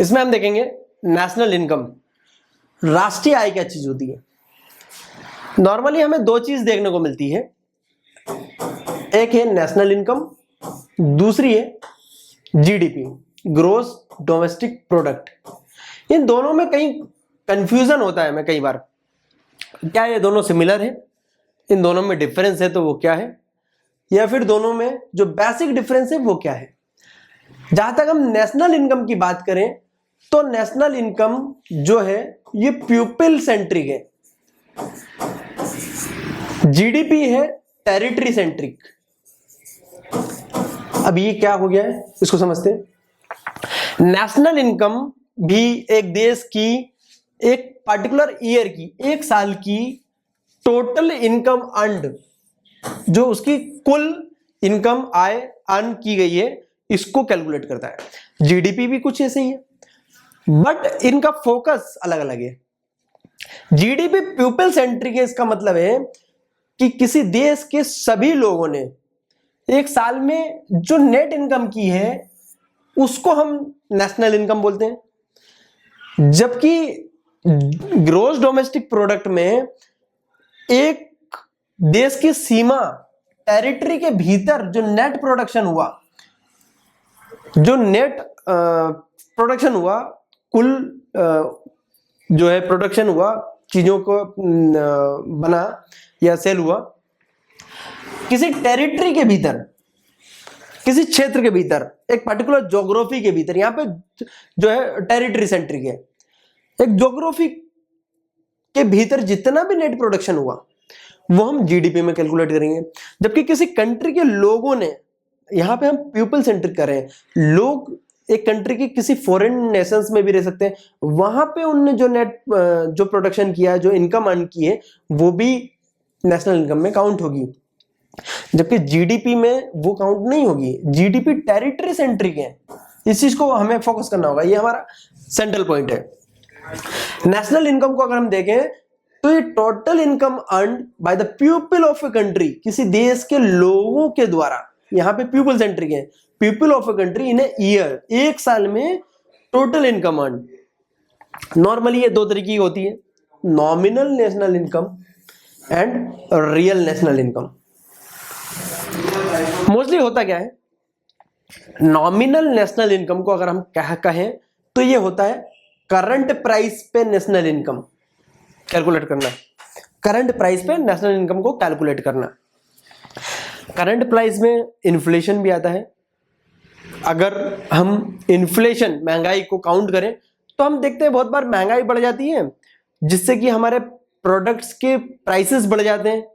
इसमें हम देखेंगे नेशनल इनकम, राष्ट्रीय आय क्या चीज होती है। नॉर्मली हमें दो चीज देखने को मिलती है, एक है नेशनल इनकम, दूसरी है जीडीपी, ग्रोस डोमेस्टिक प्रोडक्ट। इन दोनों में कहीं कंफ्यूजन होता है हमें कई बार, क्या ये दोनों सिमिलर है, इन दोनों में डिफरेंस है तो वो क्या है, या फिर दोनों में जो बेसिक डिफरेंस है वो क्या है। जहां तक हम नेशनल इनकम की बात करें तो नेशनल इनकम जो है ये प्यूपिल सेंट्रिक है, जीडीपी है टेरिटरी सेंट्रिक। अब ये क्या हो गया है इसको समझते हैं। नेशनल इनकम भी एक देश की एक पर्टिकुलर ईयर की, एक साल की टोटल इनकम अर्न्ड, जो उसकी कुल इनकम आय अर्न की गई है, इसको कैलकुलेट करता है। जीडीपी भी कुछ ऐसे ही है, बट इनका फोकस अलग अलग है। जीडीपी प्यूपिल सेंट्रिक है, इसका मतलब है कि किसी देश के सभी लोगों ने एक साल में जो नेट इनकम की है उसको हम नेशनल इनकम बोलते हैं। जबकि ग्रोस डोमेस्टिक प्रोडक्ट में एक देश की सीमा, टेरिटरी के भीतर जो नेट प्रोडक्शन हुआ, जो नेट प्रोडक्शन हुआ, कुल जो है प्रोडक्शन हुआ, चीजों को बना या सेल हुआ, किसी टेरिटरी के भीतर, किसी क्षेत्र के भीतर, एक पर्टिकुलर ज्योग्राफी के भीतर, यहां पे जो है टेरिटरी सेंट्रिक है, एक ज्योग्राफी के भीतर जितना भी नेट प्रोडक्शन हुआ वो हम जीडीपी में कैलकुलेट करेंगे। जबकि किसी कंट्री के लोगों ने, यहां पे हम पीपल सेंट्रिक कर रहे हैं, लोग एक कंट्री के किसी फॉरेन नेशंस में भी रह सकते हैं, वहां पे उनने जो नेट जो प्रोडक्शन किया, जो इनकम अर्न की है, वो भी नेशनल इनकम में काउंट होगी। जबकि जीडीपी में वो काउंट नहीं होगी, जीडीपी टेरिटरी सेंट्रिक है। इस चीज को हमें फोकस करना होगा, ये हमारा सेंट्रल पॉइंट है। नेशनल इनकम को अगर हम देखें तो ये total income earned by the people of a country, किसी देश के लोगों के द्वारा, यहां पे पीपल सेंट्रिक है, people of a country in a year, एक साल में टोटल इनकम अर्न्ड। नॉर्मली ये दो तरीके की होती है, nominal national income and real national income. Mostly होता क्या है, नॉमिनल नेशनल इनकम को अगर हम कहें तो ये होता है करंट प्राइस पे नेशनल इनकम कैलकुलेट करना, करंट प्राइस पे नेशनल इनकम को कैलकुलेट करना। करंट प्राइस में इन्फ्लेशन भी आता है। अगर हम इन्फ्लेशन, महंगाई को काउंट करें तो हम देखते हैं बहुत बार महंगाई बढ़ जाती है, जिससे कि हमारे प्रोडक्ट्स के प्राइसेस बढ़ जाते हैं,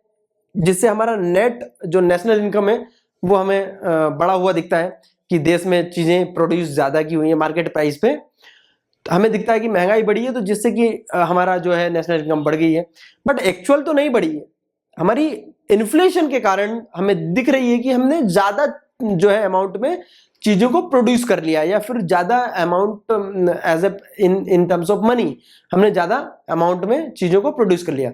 जिससे हमारा नेट जो नेशनल इनकम है वो हमें बढ़ा हुआ दिखता है कि देश में चीजें प्रोड्यूस ज्यादा की हुई है मार्केट प्राइस पे, तो हमें दिखता है कि महंगाई बढ़ी है, तो जिससे कि हमारा जो है नेशनल इनकम बढ़ गई है। बट एक्चुअल तो नहीं बढ़ी है, हमारी इन्फ्लेशन के कारण हमें दिख रही है कि हमने ज्यादा जो है अमाउंट में चीजों को प्रोड्यूस कर लिया, या फिर ज्यादा amount as a in terms of money हमने ज्यादा अमाउंट में चीजों को प्रोड्यूस कर लिया।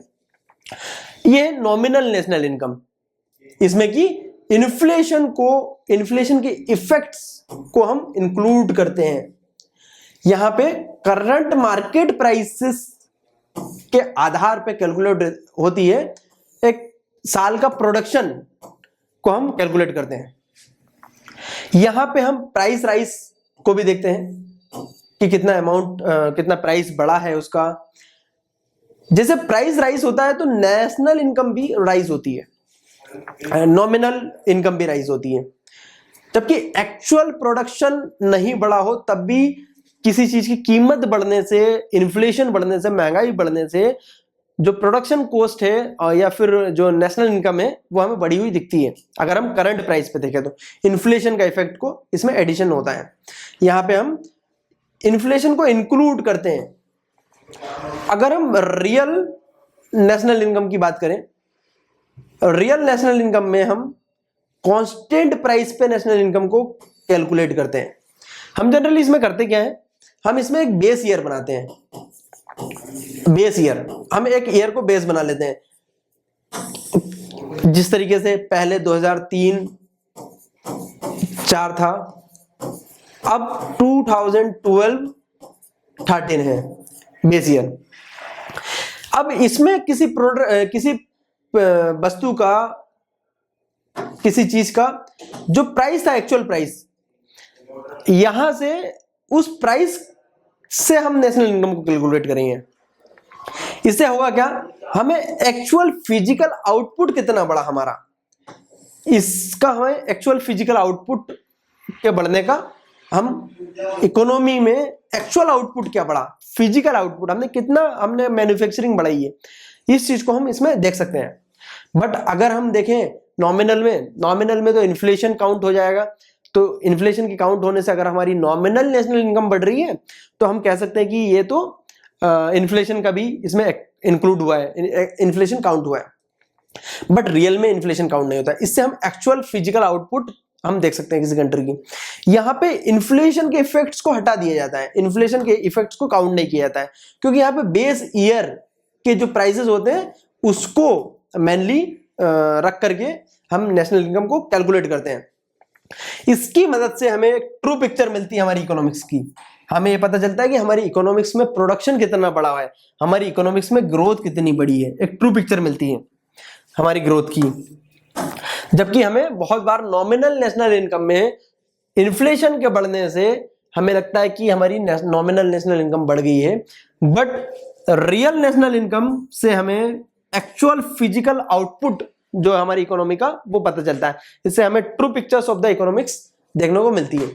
ये नॉमिनल नेशनल इनकम, इसमें कि इन्फ्लेशन के इफेक्ट्स को हम इंक्लूड करते हैं। यहां पे करंट मार्केट प्राइसेस के आधार पे कैलकुलेट होती है, एक साल का प्रोडक्शन को हम कैलकुलेट करते हैं। यहां पे हम प्राइस राइज को भी देखते हैं कि कितना अमाउंट, कितना प्राइस बढ़ा है उसका। जैसे प्राइस राइज होता है तो नेशनल इनकम भी राइज होती है, नॉमिनल इनकम भी राइज होती है। जबकि एक्चुअल प्रोडक्शन नहीं बढ़ा हो तब भी किसी चीज की कीमत बढ़ने से, इन्फ्लेशन बढ़ने से, महंगाई बढ़ने से जो प्रोडक्शन कॉस्ट है या फिर जो नेशनल इनकम है वो हमें बढ़ी हुई दिखती है। अगर हम करंट प्राइस पे देखें तो इन्फ्लेशन का इफेक्ट को इसमें एडिशन होता है, यहां पे हम इन्फ्लेशन को इंक्लूड करते हैं। अगर हम रियल नेशनल इनकम की बात करें, रियल नेशनल इनकम में हम कांस्टेंट प्राइस पे नेशनल इनकम को कैलकुलेट करते हैं। हम जनरली इसमें करते क्या है, हम इसमें एक बेस ईयर बनाते हैं। बेस ईयर, हम एक ईयर को बेस बना लेते हैं। जिस तरीके से पहले 2003-4 था, अब 2012 13 है बेस ईयर। अब इसमें किसी वस्तु का, किसी चीज का जो प्राइस था, एक्चुअल प्राइस, यहां से उस प्राइस से हम नेशनल इनकम को कैलकुलेट करेंगे। इससे होगा क्या, हमें एक्चुअल फिजिकल आउटपुट कितना बढ़ा हमारा, इसका हमें एक्चुअल फिजिकल आउटपुट के बढ़ने का, हम इकोनॉमी में एक्चुअल आउटपुट क्या बढ़ा, फिजिकल आउटपुट हमने कितना, हमने मैन्युफैक्चरिंग बढ़ाई है, इस चीज को हम इसमें देख सकते हैं। बट अगर हम देखें नॉमिनल में तो इन्फ्लेशन काउंट हो जाएगा। तो इन्फ्लेशन की काउंट होने से अगर हमारी नॉमिनल नेशनल इनकम बढ़ रही है तो हम कह सकते हैं कि ये तो इन्फ्लेशन का भी इसमें इंक्लूड हुआ है, इन्फ्लेशन काउंट हुआ है। बट रियल में इन्फ्लेशन काउंट नहीं होता है। इससे हम एक्चुअल फिजिकल आउटपुट हम देख सकते हैं किसी कंट्री की। यहाँ पे इन्फ्लेशन के इफेक्ट्स को हटा दिया जाता है, इन्फ्लेशन के इफेक्ट्स को काउंट नहीं किया जाता है, क्योंकि यहाँ पे बेस ईयर के जो प्राइसेस होते हैं उसको मेनली रख करके हम नेशनल इनकम को कैलकुलेट करते हैं। इसकी मदद से हमें एक ट्रू पिक्चर मिलती है हमारी इकोनॉमिक्स की। हमें ये पता चलता है कि हमारी इकोनॉमिक्स में प्रोडक्शन कितना बढ़ा हुआ है, हमारी इकोनॉमिक्स में ग्रोथ कितनी बड़ी है, एक ट्रू पिक्चर मिलती है हमारी ग्रोथ की। जबकि हमें बहुत बार नॉमिनल नेशनल इनकम में इन्फ्लेशन के बढ़ने से हमें लगता है कि हमारी नॉमिनल नेशनल इनकम बढ़ गई है, बट रियल नेशनल इनकम से हमें एक्चुअल फिजिकल आउटपुट जो हमारी इकोनॉमी का वो पता चलता है। इससे हमें true pictures of the economics देखने को मिलती है।